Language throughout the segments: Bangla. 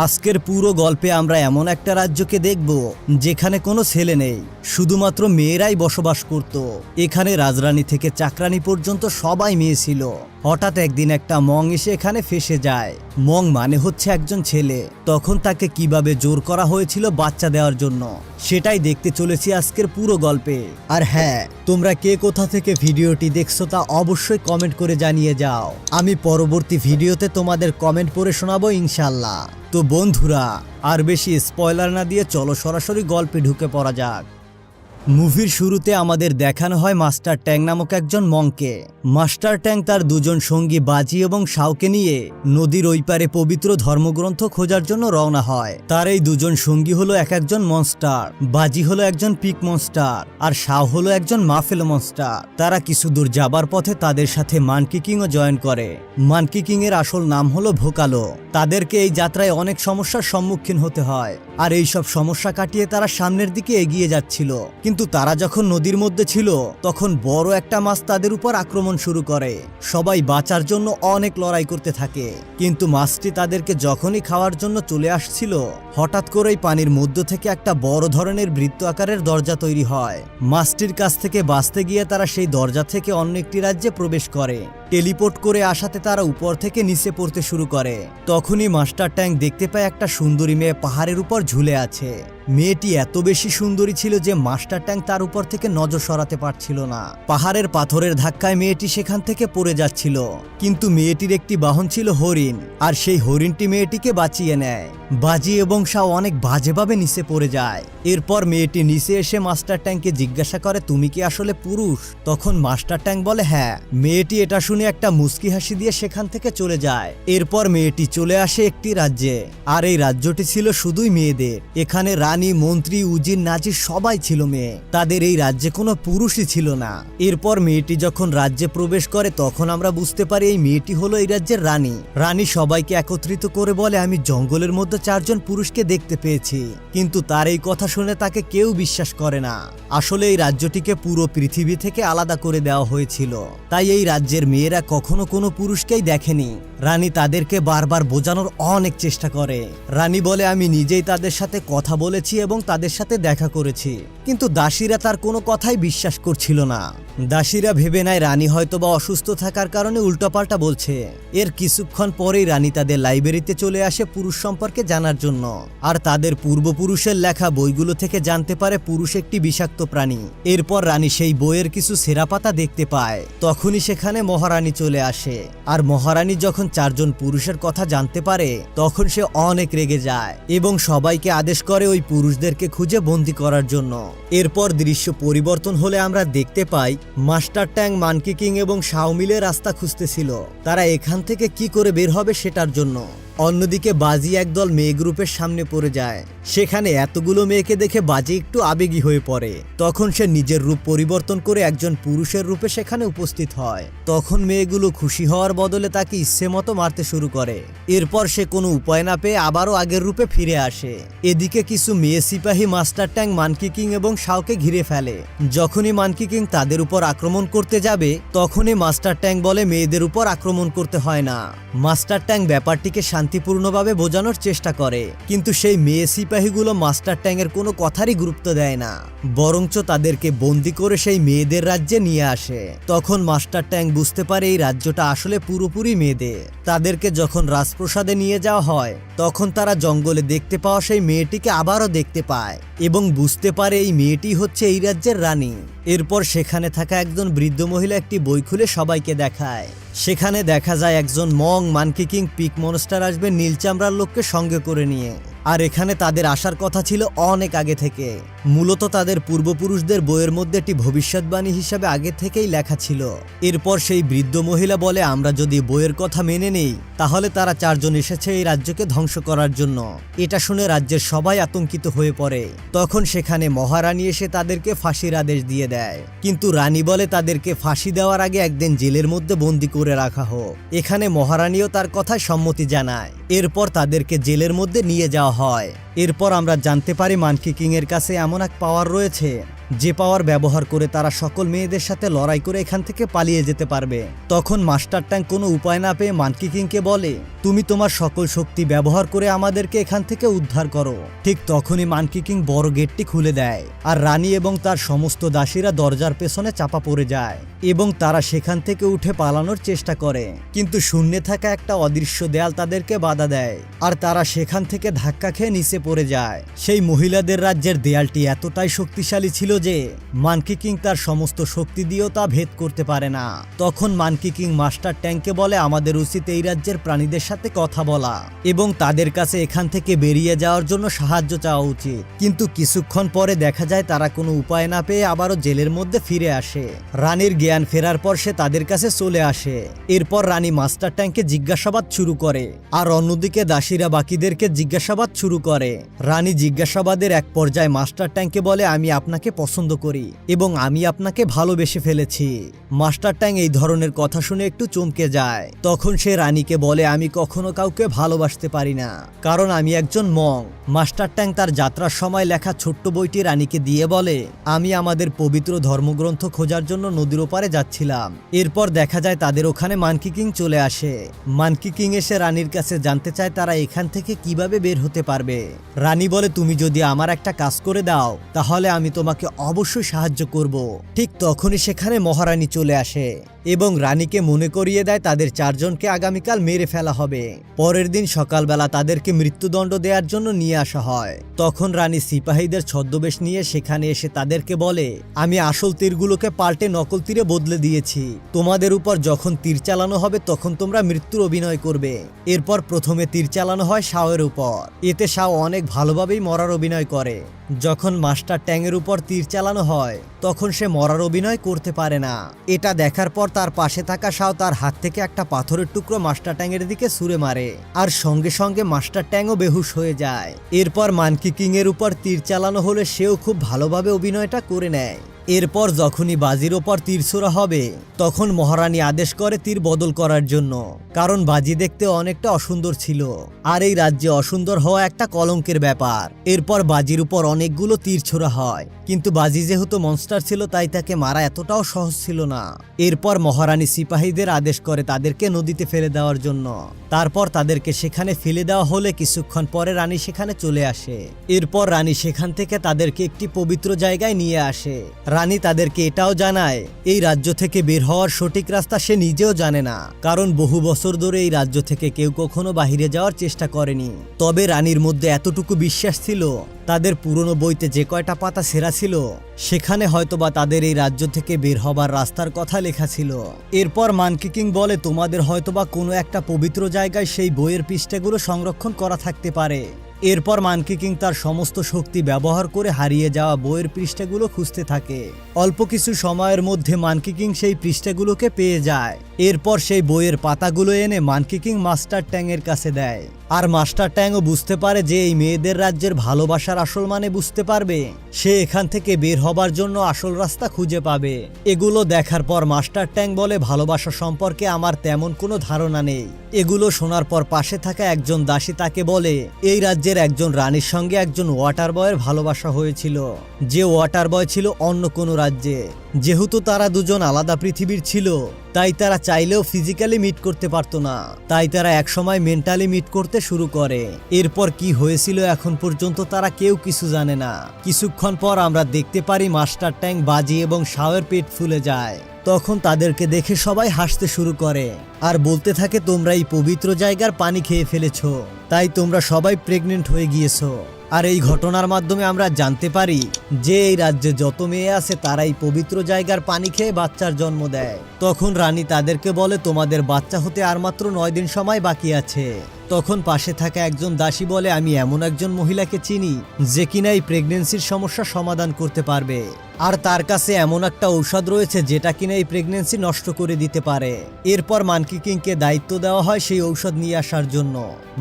আজকের পুরো গল্পে আমরা এমন একটা রাজ্যকে দেখব যেখানে কোনো ছেলে নেই, শুধুমাত্র মেয়েরাই বসবাস করত। এখানে রাজরানী থেকে চাকরানী পর্যন্ত সবাই মেয়ে ছিল। হঠাৎ একদিন একটা মং এসে এখানে ফেসে যায়। মং মানে হচ্ছে একজন ছেলে। তখন তাকে কিভাবে জোর করা হয়েছিল বাচ্চা দেওয়ার জন্য, সেটাই দেখতে চলেছি আজকের পুরো গল্পে। আর হ্যাঁ, তোমরা কে কোথা থেকে ভিডিওটি দেখছো তা অবশ্যই কমেন্ট করে জানিয়ে যাও। আমি পরবর্তী ভিডিওতে তোমাদের কমেন্ট পড়ে শোনাবো ইনশাল্লাহ। তো বন্ধুরা, আর বেশি স্পয়লার না দিয়ে চলো সরাসরি গল্পে ঢুকে পড়া যাক। মুভির শুরুতে আমাদের দেখানো হয় মাস্টার ট্যাং নামক একজন মংকে। মাস্টার ট্যাং তার দুজন সঙ্গী বাজি এবং শাওকে নিয়ে নদীর ওই পারে পবিত্র ধর্মগ্রন্থ খোঁজার জন্য রওনা হয়। তার এই দুজন সঙ্গী হলো এক একজন মনস্টার। বাজি হলো একজন পিক মনস্টার আর শাও হলো একজন মাফেল মনস্টার। তারা কিছু দূর যাবার পথে তাদের সাথে মানকি কিংও জয়েন করে। মানকি কিং এর আসল নাম হলো ভোকালো। তাদেরকে এই যাত্রায় অনেক সমস্যার সম্মুখীন হতে হয়, আর এই সব সমস্যা কাটিয়ে তারা সামনের দিকে এগিয়ে যাচ্ছিল। কিন্তু তারা যখন নদীর মধ্যে ছিল তখন বড় একটা মাছ তাদের উপর আক্রমণ শুরু করে। সবাই বাঁচার জন্য অনেক লড়াই করতে থাকে, কিন্তু মাছটি তাদেরকে যখনই খাওয়ার জন্য চলে আসছিল, হঠাৎ করেই পানির মধ্য থেকে একটা বড় ধরনের বৃত্ত আকারের দরজা তৈরি হয়। মাছটির কাছ থেকে বাঁচতে গিয়ে তারা সেই দরজা থেকে অন্য একটি রাজ্যে প্রবেশ করে। টেলিপোর্ট করে আসাতে তারা উপর থেকে নিচে পড়তে শুরু করে। তখনই মাস্টার ট্যাং দেখতে পায় একটা সুন্দরী মেয়ে পাহাড়ের উপর ঝুলে আছে। মেয়েটি এত বেশি সুন্দরী ছিল যে মাস্টার ট্যাং তার উপর থেকে নজর সরাতে পারছিল না। পাহাড়ের পাথরের ধাক্কায় মেয়েটি সেখান থেকে পড়ে যাচ্ছিল, কিন্তু মেয়েটির একটি বাহন ছিল হরিণ, আর সেই হরিণটি মেয়েটিকে বাঁচিয়ে নেয়। বাজি এবং শাও অনেক বাজেভাবে নিচে পড়ে যায়। এরপর মেয়েটি নিচে এসে মাস্টার ট্যাংকে জিজ্ঞাসা করে, তুমি কি আসলে পুরুষ? তখন মাস্টার ট্যাং বলে হ্যাঁ। মেয়েটি এটা শুনে একটা মুচকি হাসি দিয়ে সেখান থেকে চলে যায়। এরপর মেয়েটি চলে আসে একটি রাজ্যে, আর এই রাজ্যটি ছিল শুধুই মেয়েদের। এখানে রানী, মন্ত্রী, উজির, নাজির সবাই ছিল মেয়ে। তাদের এই রাজ্যে কোনো পুরুষই ছিল না। এরপর মেয়েটি যখন রাজ্যে প্রবেশ করে তখন আমরা বুঝতে পারি এই মেয়েটি হলো এই রাজ্যের রানী। রানী সবাইকে একত্রিত করে বলে, আমি জঙ্গলের মধ্যে 4 জন পুরুষকে দেখতে পেয়েছি, কিন্তু তার এই কথা শুনে তাকে কেউ বিশ্বাস করে না। আসলে এই রাজ্যটিকে পুরো পৃথিবী থেকে আলাদা করে দেওয়া হয়েছিল, তাই এই রাজ্যের মেয়েরা কখনো কোনো পুরুষকেই দেখেনি। রানী তাদেরকে বারবার বোঝানোর অনেক চেষ্টা করে। রানী বলে, আমি নিজেই তাদের সাথে কথা বলেছি এবং তাদের সাথে দেখা করেছি, কিন্তু দাসীরা তার কোনো কথাই বিশ্বাস করছিল না। দাসীরা ভেবে নেয় রানী হয়তোবা অসুস্থ থাকার কারণে উল্টোপাল্টা বলছে। এর কিছুক্ষণ পরেই রানী তাদের লাইব্রেরিতে চলে আসে পুরুষ সম্পর্কে জানার জন্য, আর তাদের পূর্বপুরুষের লেখা বইগুলো থেকে জানতে পারে পুরুষ একটি বিষাক্ত প্রাণী। এরপর রানী সেই বইয়ের কিছু ছেঁড়া পাতা দেখতে পায়। তখনই সেখানে মহারানী চলে আসে, আর মহারানী যখন 4 জন পুরুষের কথা জানতে পারে তখন সে অনেক রেগে যায় এবং সবাইকে আদেশ করে ওই পুরুষদেরকে খুঁজে বন্দি করার জন্য। এরপর দৃশ্য পরিবর্তন হলে আমরা দেখতে পাই মাস্টার ট্যাং, মানকি কিং এবং শাও মিলে রাস্তা খুঁজতেছিল। তারা এখান থেকে কি করে বের হবে সেটার জন্য। অন্যদিকে বাজি একদল মেয়ে গ্রুপের সামনে পড়ে যায়। সেখানে এতগুলো মেয়েকে দেখে বাজি একটু আবেগী হয়ে পড়ে। তখন সে নিজের রূপ পরিবর্তন করে একজন পুরুষের রূপে সেখানে উপস্থিত হয়। তখন মেয়েগুলো খুশি হওয়ার বদলে তাকে ইচ্ছে মতো মারতে শুরু করে। এরপর সে কোনো উপায় না পেয়ে আবারও আগের রূপে ফিরে আসে। এদিকে কিছু মেয়ে সিপাহী মাস্টার ট্যাং, মানকি কিং এবং শাওকে ঘিরে ফেলে। যখনই মানকি কিং তাদের উপর আক্রমণ করতে যাবে তখনই মাস্টার ট্যাং বলে মেয়েদের উপর আক্রমণ করতে হয় না। মাস্টার ট্যাং ব্যাপারটিকে শান্তিপূর্ণভাবে বোঝানোর চেষ্টা করে, কিন্তু সেই মেয়ে সিপাহীগুলো মাস্টার ট্যাংয়ের কোনো কথারই গুরুত্ব দেয় না, বরঞ্চ তাদেরকে বন্দি করে সেই মেয়েদের রাজ্যে নিয়ে আসে। তখন মাস্টার ট্যাং বুঝতে পারে এই রাজ্যটা আসলে পুরোপুরি মেয়েদের। তাদেরকে যখন রাজপ্রাসাদে নিয়ে যাওয়া হয় তখন তারা জঙ্গলে দেখতে পাওয়া সেই মেয়েটিকে আবারও দেখতে পায় এবং বুঝতে পারে এই মেয়েটি হচ্ছে এই রাজ্যের রানী। এরপর সেখানে থাকা একজন বৃদ্ধ মহিলা একটি বই খুলে সবাইকে দেখায়। সেখানে দেখা যায় একজন monk, monkey king, pig monster আসবে নীল চামড়ার লোককে সঙ্গে করে নিয়ে। আর এখানে তাদের আসার কথা ছিল অনেক আগে থেকে। মূলত তাদের পূর্বপুরুষদের বইয়ের মধ্যে একটি ভবিষ্যৎবাণী হিসাবে আগে থেকেই লেখা ছিল। এরপর সেই বৃদ্ধ মহিলা বলে, আমরা যদি বইয়ের কথা মেনে নেই তাহলে তারা 4 জন এসেছে এই রাজ্যকে ধ্বংস করার জন্য। এটা শুনে রাজ্যের সবাই আতঙ্কিত হয়ে পড়ে। তখন সেখানে মহারানী এসে তাদেরকে ফাঁসির আদেশ দিয়ে দেয়, কিন্তু রানী বলে তাদেরকে ফাঁসি দেওয়ার আগে একদিন জেলের মধ্যে বন্দি করে রাখা হোক। এখানে মহারানীও তার কথায় সম্মতি জানায়। এরপর তাদেরকে জেলের মধ্যে নিয়ে যাওয়া হয়। এরপর আমরা জানতে পারি মানকি কিং এর কাছে এমন এক পাওয়ার রয়েছে যে পাওয়ার ব্যবহার করে তারা সকল মেয়েদের সাথে লড়াই করে এখান থেকে পালিয়ে যেতে পারবে। তখন মাস্টার ট্যাং কোনো উপায় না পেয়ে মানকি কিংকে বলে, তুমি তোমার সকল শক্তি ব্যবহার করে আমাদেরকে এখান থেকে উদ্ধার করো। ঠিক তখনই মানকি কিং বড় গেটটি খুলে দেয়, আর রানী এবং তার সমস্ত দাসীরা দরজার পেছনে চাপা পড়ে যায় এবং তারা সেখান থেকে উঠে পালানোর চেষ্টা করে, কিন্তু শূন্যে থাকা একটা অদৃশ্য দেয়াল তাদেরকে বাধা দেয়, আর তারা সেখান থেকে ধাক্কা খেয়ে নিচে পড়ে যায়। সেই মহিলাদের রাজ্যের দেয়ালটি এতটাই শক্তিশালী ছিল যে মানকি কিং তার সমস্ত শক্তি দিয়েও তা ভেদ করতে পারে না। তখন মানকি কিং মাস্টার ট্যাংকে বলে, আমাদের উচিত এই রাজ্যের প্রাণীদের সাথে কথা বলা এবং তাদের কাছে এখান থেকে বেরিয়ে যাওয়ার জন্য সাহায্য চাওয়া উচিত। কিন্তু কিছুক্ষণ পরে দেখা যায় তারা কোনো উপায় না পেয়ে আবারও জেলের মধ্যে ফিরে আসে। রানীর জ্ঞান ফেরার পর সে তাদের কাছে চলে আসে। এরপর রানী মাস্টার ট্যাংকে জিজ্ঞাসাবাদ শুরু করে, আর অন্যদিকে দাসীরা বাকিদেরকে জিজ্ঞাসাবাদ শুরু করে। রানী জিজ্ঞাসাবাদের এক পর্যায়ে মাস্টার ট্যাংকে বলে, আমি আপনাকে পছন্দ করি এবং আমি আপনাকে ভালোবেসে ফেলেছি। মাস্টার ট্যাং এই ধরনের কথা শুনে একটু চমকে যায়। তখন সে রানীকে বলে, আমি কখনো কাউকে ভালোবাসতে পারি না, কারণ আমি একজন মং। মাস্টার ট্যাং তার যাত্রার সময় লেখা ছোট্ট বইটি রানীকে দিয়ে বলে, আমি আমাদের পবিত্র ধর্মগ্রন্থ খোঁজার জন্য নদীর ওপারে যাচ্ছিলাম। এরপর দেখা যায় তাদের ওখানে মানকি কিং চলে আসে। মানকি কিং এসে রানীর কাছে জানতে চায় তারা এখান থেকে কিভাবে বের হতে পারবে। রানী বলে, তুমি যদি আমার একটা কাজ করে দাও তাহলে আমি তোমাকে অবশ্যই সাহায্য করব। ঠিক তখনই সেখানে মহারানী চলে আসে এবং রানীকে মনে করিয়ে দেয় তাদের চারজনকে আগামীকাল মেরে ফেলা হবে। পরের দিন সকালবেলা তাদেরকে মৃত্যুদণ্ড দেওয়ার জন্য নিয়ে আসা হয়। তখন রানী সিপাহীদের ছদ্মবেশ নিয়ে সেখানে এসে তাদেরকে বলে, আমি আসল তীরগুলোকে পাল্টে নকল তীরে বদলে দিয়েছি। তোমাদের উপর যখন তীর চালানো হবে তখন তোমরা মৃত্যুর অভিনয় করবে। এরপর প্রথমে তীর চালানো হয় শাওয়ের উপর। এতে শাও অনেক ভালোভাবেই মরার অভিনয় করে। যখন মাস্টার ট্যাংয়ের উপর তীর চালানো হয় তখন সে মরার অভিনয় করতে পারে না। এটা দেখার পর তার পাশে থাকা শাও তার হাত থেকে একটা পাথরের টুকরো মাস্টার ট্যাংয়ের দিকে ছুঁড়ে মারে, আর সঙ্গে সঙ্গে মাস্টার ট্যাংও বেহুশ হয়ে যায়। এরপর মানকি কিং এর উপর তীর চালানো হলে সেও খুব ভালোভাবে অভিনয়টা করে নেয়। এরপর যখনই বাজির ওপর তীর ছোড়া হবে তখন মহারানী আদেশ করে তীর বদল করার জন্য, কারণ বাজি দেখতে অনেকটা অসুন্দর ছিল, আর এই রাজ্যে অসুন্দর হওয়া একটা কলঙ্কের ব্যাপার। এরপর বাজির উপর অনেকগুলো তীর ছোড়া হয়, কিন্তু বাজি যেহেতু মনস্টার ছিল তাই তাকে মারা এতটাও সহজ ছিল না। এরপর মহারানী সিপাহীদের আদেশ করে তাদেরকে নদীতে ফেলে দেওয়ার জন্য। তারপর তাদেরকে সেখানে ফেলে দেওয়া হলে কিছুক্ষণ পরে রানী সেখানে চলে আসে। এরপর রানী সেখান থেকে তাদেরকে একটি পবিত্র জায়গায় নিয়ে আসে। রানী তাদেরকে এটাও জানায় এই রাজ্য থেকে বের হওয়ার সঠিক রাস্তা সে নিজেও জানে না, কারণ বহু বছর ধরে এই রাজ্য থেকে কেউ কখনো বাহিরে যাওয়ার চেষ্টা করেনি। তবে রানীর মধ্যে এতটুকু বিশ্বাস ছিল তাদের পুরনো বইতে যে কয়টা পাতা ছেঁড়া ছিল সেখানে হয়তোবা তাদের এই রাজ্য থেকে বের হবার রাস্তার কথা লেখা ছিল। এরপর মানকি কিং বলে, তোমাদের হয়তোবা কোনো একটা পবিত্র জায়গায় সেই বইয়ের পৃষ্ঠাগুলো সংরক্ষণ করা থাকতে পারে। এরপর মানকি কিং তার সমস্ত শক্তি ব্যবহার করে হারিয়ে যাওয়া বইয়ের পৃষ্ঠাগুলো খুঁজতে থাকে। অল্প কিছু সময়ের মধ্যে মানকি কিং সেই পৃষ্ঠাগুলোকে পেয়ে যায়। এরপর সেই বইয়ের পাতাগুলো এনে মানকি কিং মাস্টার ট্যাংয়ের কাছে দেয়, আর মাস্টার ট্যাংও বুঝতে পারে যে এই মেয়েদের রাজ্যের ভালোবাসার আসল মানে বুঝতে পারবে, সে এখান থেকে বের হবার জন্য আসল রাস্তা খুঁজে পাবে। এগুলো দেখার পর মাস্টার ট্যাং বলে, ভালোবাসা সম্পর্কে আমার তেমন কোনো ধারণা নেই। এগুলো শোনার পর পাশে থাকা একজন দাসী তাকে বলে, এই রাজ্যের একজন রানীর সঙ্গে একজন ওয়াটার বয়ের ভালোবাসা হয়েছিল, যে ওয়াটার বয় ছিল অন্য কোনো রাজ্যে। যেহেতু তারা দুজন আলাদা পৃথিবীর ছিল তাই তারা চাইলেও ফিজিক্যালি মিট করতে পারতো না, তাই তারা একসময় মেন্টালি মিট করতে শুরু করে। এরপর কি হয়েছিল এখন পর্যন্ত তারা কেউ কিছু জানে না। কিছুক্ষণ পর আমরা দেখতে পারি মাস্টার ট্যাং, বাজি এবং শাওয়ের পেট ফুলে যায়। তখন তাদেরকে দেখে সবাই হাসতে শুরু করে আর বলতে থাকে, তোমরা এই পবিত্র জায়গার পানি খেয়ে ফেলেছো, তাই তোমরা সবাই প্রেগনেন্ট হয়ে গিয়েছো। আর এই ঘটনার মাধ্যমে আমরা জানতে পারি যে এই রাজ্যে যত মেয়ে আছে তারাই পবিত্র জায়গার পানি খেয়ে বাচ্চার জন্ম দেয়। তখন রানী তাদেরকে বলে, তোমাদের বাচ্চা হতে আর মাত্র 9 দিন সময় বাকি আছে। তখন পাশে থাকা একজন দাসী বলে, আমি এমন একজন মহিলাকে চিনি যে কিনা এই প্রেগনেন্সির সমস্যা সমাধান করতে পারবে, আর তার কাছে এমন একটা ঔষধ রয়েছে যেটা কিনা এই প্রেগনেন্সি নষ্ট করে দিতে পারে। এরপর মানকি কিংকে দায়িত্ব দেওয়া হয় সেই ঔষধ নিয়ে আসার জন্য।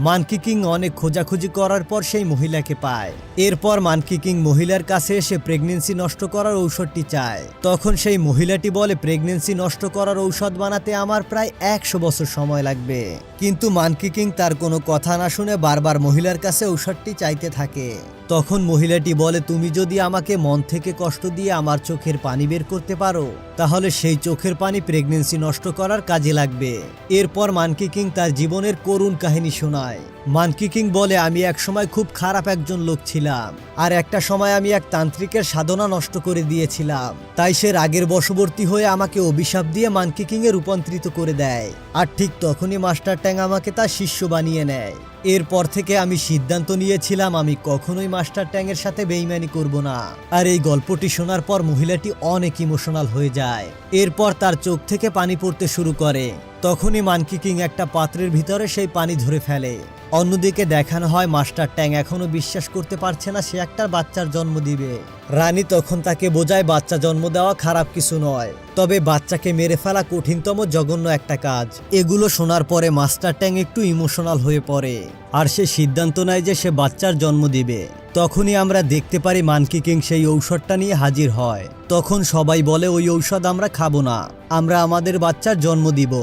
মানকি কিং অনেক খোঁজাখুঁজি করার পর সেই মহিলাকে পায়। এরপর মানকি কিং মহিলার কাছে এসে প্রেগনেন্সি নষ্ট করার ঔষধটি চায়। তখন সেই মহিলাটি বলে, প্রেগনেন্সি নষ্ট করার ঔষধ বানাতে আমার প্রায় 100 বছর সময় লাগবে। কিন্তু মানকি কিং তার কোনো কথা না শুনে বারবার মহিলার কাছে ঔষধটি চাইতে থাকে। তখন মহিলাটি বলে, তুমি যদি আমাকে মন থেকে কষ্ট দিয়ে আমার চোখের পানি বের করতে পারো তাহলে সেই চোখের পানি প্রেগন্যান্সি নষ্ট করার কাজে লাগবে। এরপর মানকি কিং তার জীবনের করুণ কাহিনী শোনায়। মানকি কিং বলে, আমি একসময় খুব খারাপ একজন লোক ছিলাম, আর একটা সময় আমি এক তান্ত্রিকের সাধনা নষ্ট করে দিয়েছিলাম। তাই সে রাগের বশবর্তী হয়ে আমাকে অভিশাপ দিয়ে মানকি কিং এ রূপান্তরিত করে দেয়। আর ঠিক তখনই মাস্টার ট্যাং আমাকে তার শিষ্য বানিয়ে নেয়। এরপর থেকে আমি সিদ্ধান্ত নিয়েছিলাম আমি কখনোই মাস্টার ট্যাং এর সাথে বেইমানি করব না। আর এই গল্পটি শোনার পর মহিলাটি অনেক ইমোশনাল হয়ে যায়। এরপর তার চোখ থেকে পানি পড়তে শুরু করে। তখনই মানকি কিং একটা পাত্রের ভিতরে সেই পানি ধরে ফেলে। অন্যদিকে দেখানো হয় মাস্টার ট্যাং এখনো বিশ্বাস করতে পারছে না সে একটা বাচ্চার জন্ম দিবে। রানী তখন তাকে বোঝায় বাচ্চা জন্ম দেওয়া খারাপ কিছু নয়, তবে বাচ্চাকে মেরে ফেলা কঠিনতম জঘন্য একটা কাজ। এগুলো শোনার পরে মাস্টার ট্যাং একটু ইমোশনাল হয়ে পড়ে আর সে সিদ্ধান্ত নেয় যে সে বাচ্চার জন্ম দিবে। তখনই আমরা দেখতে পারি মানকি কিং সেই ঔষধটা নিয়ে হাজির হয়। তখন সবাই বলে ওই ঔষধ আমরা খাবো না, আমরা আমাদের বাচ্চার জন্ম দিব।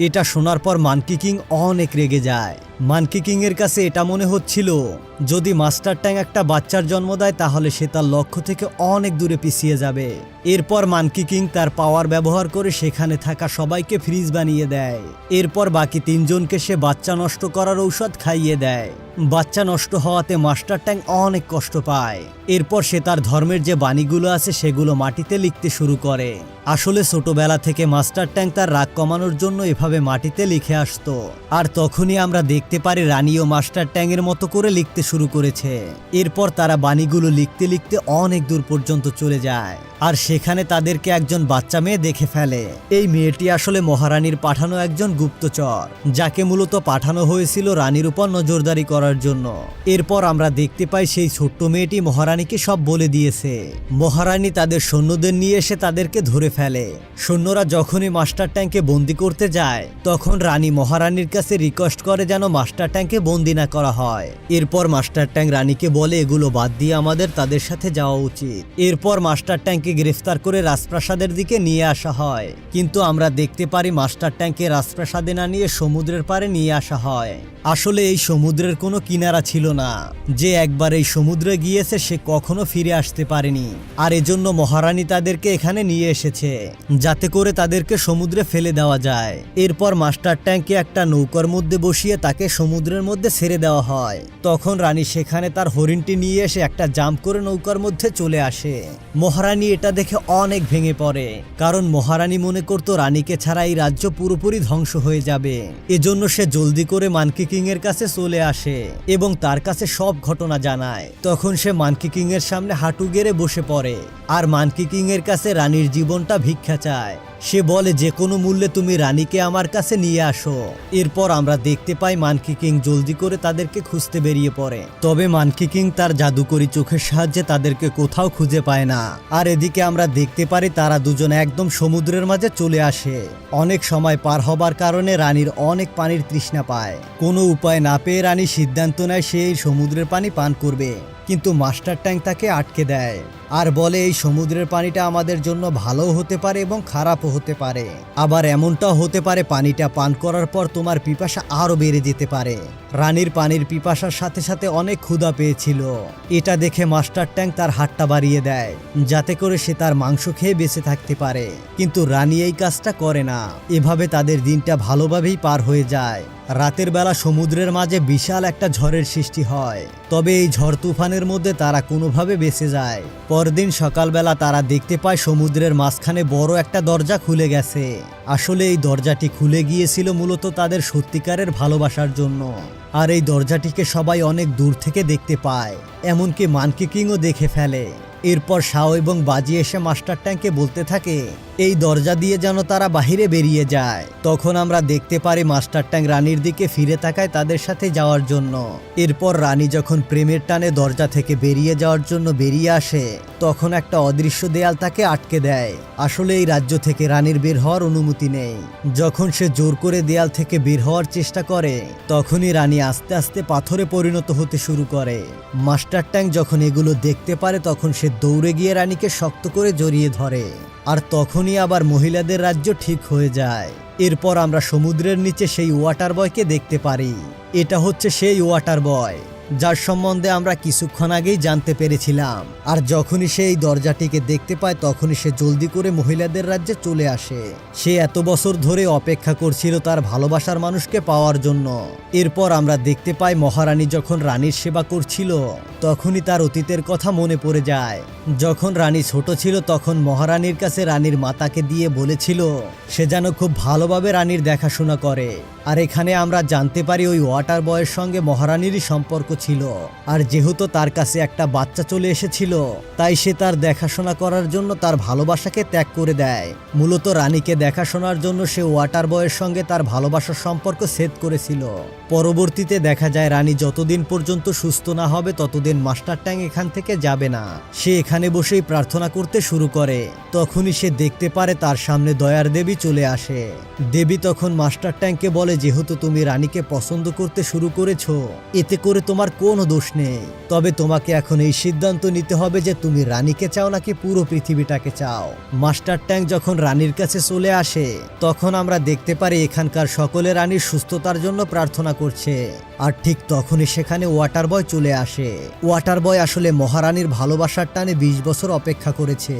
এটা শোনার পর মানকি কিং অনেক রেগে যায়। মানকি কিং এর কাছে এটা মনে হচ্ছিল যদি মাস্টার ট্যাং একটা বাচ্চার জন্ম দেয় তাহলে সে তার লক্ষ্য থেকে অনেক দূরে পিছিয়ে যাবে। এরপর মানকি কিং তার পাওয়ার ব্যবহার করে সেখানে থাকা সবাইকে ফ্রিজ বানিয়ে দেয়। এরপর বাকি তিনজনকে সে বাচ্চা নষ্ট করার ঔষধ খাইয়ে দেয়। বাচ্চা নষ্ট হওয়াতে মাস্টার ট্যাং অনেক কষ্ট পায়। এরপর সে তার ধর্মের যে বাণীগুলো আছে সেগুলো মাটিতে লিখতে শুরু করে। আসলে ছোটবেলা থেকে মাস্টার ট্যাং তার রাগ কমানোর জন্য এভাবে মাটিতে লিখে আসতো। আর তখনই আমরা দেখতে পারি রানীও মাস্টার ট্যাং এর মতো করে লিখতে শুরু করেছে। এরপর তারা বাণীগুলো লিখতে লিখতে অনেক দূর পর্যন্ত চলে যায় আর সেখানে তাদেরকে একজন বাচ্চা মেয়ে দেখে ফেলে। এই মেয়েটি আসলে মহারানীর পাঠানো একজন গুপ্তচর, যাকে মূলত পাঠানো হয়েছিল রানীর উপর নজরদারি করার জন্য। এরপর আমরা দেখতে পাই সেই ছোট্ট মেয়েটি মহারানীকে সব বলে দিয়েছে। মহারানী তাদের সৈন্যদের নিয়ে এসে তাদেরকে ধরে ফেলে। সৈন্যরা যখনই মাস্টার ট্যাংকে বন্দি করতে যায় তখন রানী মহারানীর কাছে রিকোয়েস্ট করে যেন মাস্টার ট্যাংকে বন্দি না করা হয়। এরপর মাস্টার ট্যাং রানীকে বলে এগুলো বাদ দিয়ে আমাদের তাদের সাথে যাওয়া উচিত। এরপর মাস্টার ট্যাংকে গ্রেফতার করে রাজপ্রাসাদের দিকে নিয়ে আসা হয়, কিন্তু আমরা দেখতে পারি মাস্টার ট্যাংকে রাজপ্রাসাদে না নিয়ে সমুদ্রের পাড়ে নিয়ে আসা হয়। আসলে এই সমুদ্রের কোনো কিনারা ছিল না, যে একবার এই সমুদ্রে গিয়েছে সে কখনো ফিরে আসতে পারেনি। আর এজন্য মহারানী তাদেরকে এখানে নিয়ে এসেছে যাতে করে তাদেরকে সমুদ্রে ফেলে দেওয়া যায়। এরপর মাস্টার ট্যাংকে একটা নৌকার মধ্যে বসিয়ে তাকে সমুদ্রের মধ্যে ছেড়ে দেওয়া হয়। তখন রানী সেখানে তার হরিণটি নিয়ে এসে একটা জাম্প করে নৌকার মধ্যে চলে আসে। মহারানী এটা দেখে অনেক ভেঙে পড়ে, কারণ মহারানী মনে করতো রানীকে ছাড়া এই রাজ্য পুরোপুরি ধ্বংস হয়ে যাবে। এজন্য সে জলদি করে মানকি কিং এর কাছে চলে আসে এবং তার কাছে সব ঘটনা জানায়। তখন সে মানকি কিং এর সামনে হাঁটু গেড়ে বসে পড়ে আর মানকি কিং এর কাছে রানীর জীবনটা ভিক্ষা চায়। সে বলে যে কোনো মূল্যে তুমি রানীকে আমার কাছে নিয়ে আসো। এরপর আমরা দেখতে পাই মানকি কিং জলদি করে তাদেরকে খুঁজতে বেরিয়ে পড়ে। তবে মানকি কিং তার জাদুকরি চোখের সাহায্যে তাদেরকে কোথাও খুঁজে পায় না। আর এদিকে আমরা দেখতে পারি তারা দুজন একদম সমুদ্রের মাঝে চলে আসে। অনেক সময় পার হবার কারণে রানীর অনেক পানির তৃষ্ণা পায়। কোনো উপায় না পেয়ে রানী সিদ্ধান্ত নেয় সে এই সমুদ্রের পানি পান করবে, কিন্তু মাস্টার ট্যাং তাকে আটকে দেয় আর বলে এই সমুদ্রের পানিটা আমাদের জন্য ভালোও হতে পারে এবং খারাপও হতে পারে। আবার এমনটাও হতে পারে পানিটা পান করার পর তোমার পিপাসা আরো বেড়ে যেতে পারে। রানীর পানির পিপাসার সাথে সাথে অনেক ক্ষুধা পেয়েছিল। এটা দেখে মাস্টার ট্যাং তার হাতটা বাড়িয়ে দেয় যাতে করে সে তার মাংস খেয়ে বেঁচে থাকতে পারে, কিন্তু রানী এই কাজটা করে না। এভাবে তাদের দিনটা ভালোভাবেই পার হয়ে যায়। রাতের বেলা সমুদ্রের মাঝে বিশাল একটা ঝড়ের সৃষ্টি হয়, তবে এই ঝড় তুফানের মধ্যে তারা কোনোভাবে বেঁচে যায়। পরদিন সকালবেলা তারা দেখতে পায় সমুদ্রের মাঝখানে বড় একটা দরজা খুলে গেছে। আসলে এই দরজাটি খুলে গিয়েছিল মূলত তাদের সত্যিকারের ভালোবাসার জন্য। আর এই দরজাটিকে সবাই অনেক দূর থেকে দেখতে পায়, এমনকি মানকি কিংও দেখে ফেলে। এরপর শাও এবং বাজি এসে মাস্টার ট্যাংকে বলতে থাকে এই দরজা দিয়ে যেন তারা বাহিরে বেরিয়ে যায়। তখন আমরা দেখতে পারি মাস্টার ট্যাং রানীর দিকে ফিরে তাকায় তাদের সাথে যাওয়ার জন্য। এরপর রানী যখন প্রেমের টানে দরজা থেকে বেরিয়ে যাওয়ার জন্য বেরিয়ে আসে তখন একটা অদৃশ্য দেয়াল তাকে আটকে দেয়। আসলে এই রাজ্য থেকে রানীর বের হওয়ার অনুমতি নেই। যখন সে জোর করে দেয়াল থেকে বের হওয়ার চেষ্টা করে তখনই রানী আস্তে আস্তে পাথরে পরিণত হতে শুরু করে। মাস্টার ট্যাং যখন এগুলো দেখতে পারে তখন সে দৌড়ে গিয়ে রানীকে শক্ত করে জড়িয়ে ধরে। আর তখনই আবার মহিলাদের রাজ্য ঠিক হয়ে যায়। এরপর আমরা সমুদ্রের নিচে সেই ওয়াটার বয়কে দেখতে পারি। এটা হচ্ছে সেই ওয়াটার বয় যার সম্বন্ধে আমরা কিছুক্ষণ আগেই জানতে পেরেছিলাম। আর যখনই সে এই দরজাটিকে দেখতে পায় তখনই সে জলদি করে মহিলাদের রাজ্যে চলে আসে। সে এত বছর ধরে অপেক্ষা করছিল তার ভালোবাসার মানুষকে পাওয়ার জন্য। এরপর আমরা দেখতে পাই মহারানী যখন রানীর সেবা করছিল তখনই তার অতীতের কথা মনে পড়ে যায়। যখন রানী ছোট ছিল তখন মহারানীর কাছে রানীর মাতাকে দিয়ে বলেছিল সে যেন খুব ভালোভাবে রানীর দেখাশোনা করে। আর এখানে আমরা জানতে পারি ওই ওয়াটার বয়ের সঙ্গে মহারানীরই সম্পর্ক ছিল। আর যেহেতু তার কাছে একটা বাচ্চা চলে এসেছিল তাই সে তার দেখাশোনা করার জন্য তার ভালোবাসাকে ত্যাগ করে দেয়। মূলত রানীকে দেখাশোনার জন্য সে ওয়াটার বয়ের সঙ্গে তার ভালোবাসার সম্পর্ক ছেদ করেছিল। পরবর্তীতে দেখা যায় রানী যতদিন পর্যন্ত সুস্থ না হবে ততদিন মাস্টার ট্যাং এখান থেকে যাবে না। সে এখানে বসেই প্রার্থনা করতে শুরু করে। তখনই সে দেখতে পারে তার সামনে দয়ার দেবী চলে আসে। দেবী তখন মাস্টার ট্যাংকে বলে, যেহেতু তুমি রানীকে পছন্দ করতে শুরু করেছো এতে করে তোমার কোনো দোষ নেই, তবে তোমাকে এখন এই সিদ্ধান্ত নিতে হবে যে তুমি রানীকে চাও নাকি পুরো পৃথিবীটাকে চাও। মাস্টার ট্যাং যখন রানীর কাছে চলে আসে তখন আমরা দেখতে পারি এখানকার সকলে রানীর সুস্থতার জন্য প্রার্থনা করছে। আর ঠিক তখনই সেখানে ওয়াটার বয় চলে আসে। ওয়াটার বয় আসলে মহারানীর ভালোবাসার টানে 20 বছর অপেক্ষা করেছে।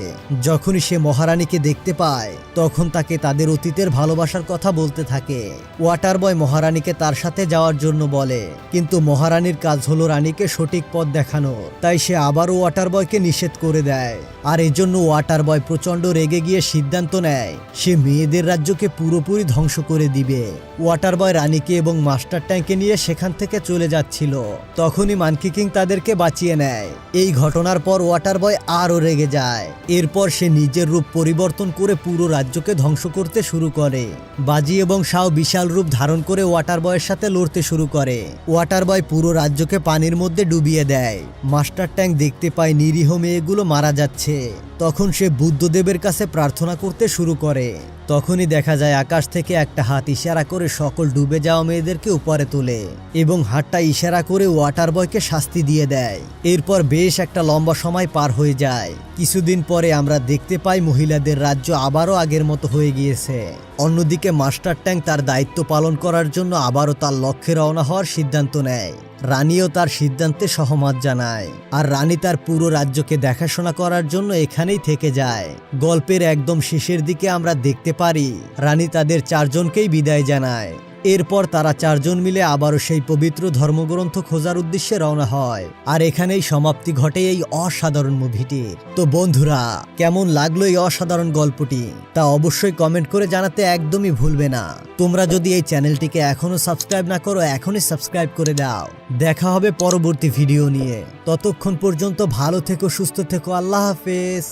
যখনই সে মহারানীকে দেখতে পায় তখন তাকে তাদের অতীতের ভালোবাসার কথা বলতে থাকে। ওয়াটার বয় মহারানীকে তার সাথে যাওয়ার জন্য বলে, কিন্তু মহারানীর কাজ হলো রানীকে সঠিক পথ দেখানো, তাই সে আবারও ওয়াটার বয়কে নিষেধ করে দেয়। আর এজন্য ওয়াটার বয় প্রচন্ড রেগে গিয়ে সিদ্ধান্ত নেয় সে মেয়েদের রাজ্যকে পুরোপুরি ধ্বংস করে দিবে। ওয়াটার বয় রানীকে এবং মাস্টার ট্যাংকে নিয়ে সেখান থেকে চলে যাচ্ছিল। তখনই মানকি কিং তাদেরকে বাঁচিয়ে নেয়। এই ঘটনার পর ওয়াটার বয় আরও রেগে যায়। এরপর সে নিজের রূপ পরিবর্তন করে পুরো রাজ্যকে ধ্বংস করতে শুরু করে। বাজি এবং শাও বিশাল রূপ ধারণ করে ওয়াটার বয়ের সাথে লড়তে শুরু করে। ওয়াটার বয় পুরো রাজ্যকে পানির মধ্যে ডুবিয়ে দেয়। মাস্টার ট্যাং দেখতে পায় নিরীহ মেয়েগুলো মারা যাচ্ছে। তখন সে বুদ্ধদেবের কাছে প্রার্থনা করতে শুরু করে। তখনই দেখা যায় আকাশ থেকে একটা হাত ইশারা করে সকল ডুবে যাওয়া মেয়েদেরকে উপরে তোলে এবং হাতটা ইশারা করে ওয়াটার বয়কে শাস্তি দিয়ে দেয়। এরপর বেশ একটা লম্বা সময় পার হয়ে যায়। কিছুদিন পরে আমরা দেখতে পাই মহিলাদের রাজ্য আবারও আগের মতো হয়ে গিয়েছে। অন্যদিকে মাস্টার ট্যাং তার দায়িত্ব পালন করার জন্য আবারও তার লক্ষ্যে রওনা হওয়ার সিদ্ধান্ত নেয়। রানীও তার সিদ্ধান্তে সহমত জানায়। আর রানী তার পুরো রাজ্যকে দেখাশোনা করার জন্য এখানেই থেকে যায়। গল্পের একদম শেষের দিকে আমরা দেখতে পারি রানী তাদের 4 জনকেই বিদায় জানায়। এরপর তারা 4 জন মিলে আবারও সেই পবিত্র ধর্মগ্রন্থ খোঁজার উদ্দেশ্যে রওনা হয়। আর এখানেই সমাপ্তি ঘটে এই অসাধারণ মুভিটির। তো বন্ধুরা, কেমন লাগলো এই অসাধারণ গল্পটি তা অবশ্যই কমেন্ট করে জানাতে একদমই ভুলবে না। তোমরা যদি এই চ্যানেলটিকে এখনো সাবস্ক্রাইব না করো এখনই সাবস্ক্রাইব করে দাও। দেখা হবে পরবর্তী ভিডিও নিয়ে। ততক্ষণ পর্যন্ত ভালো থেকো, সুস্থ থেকো। আল্লাহ হাফেজ।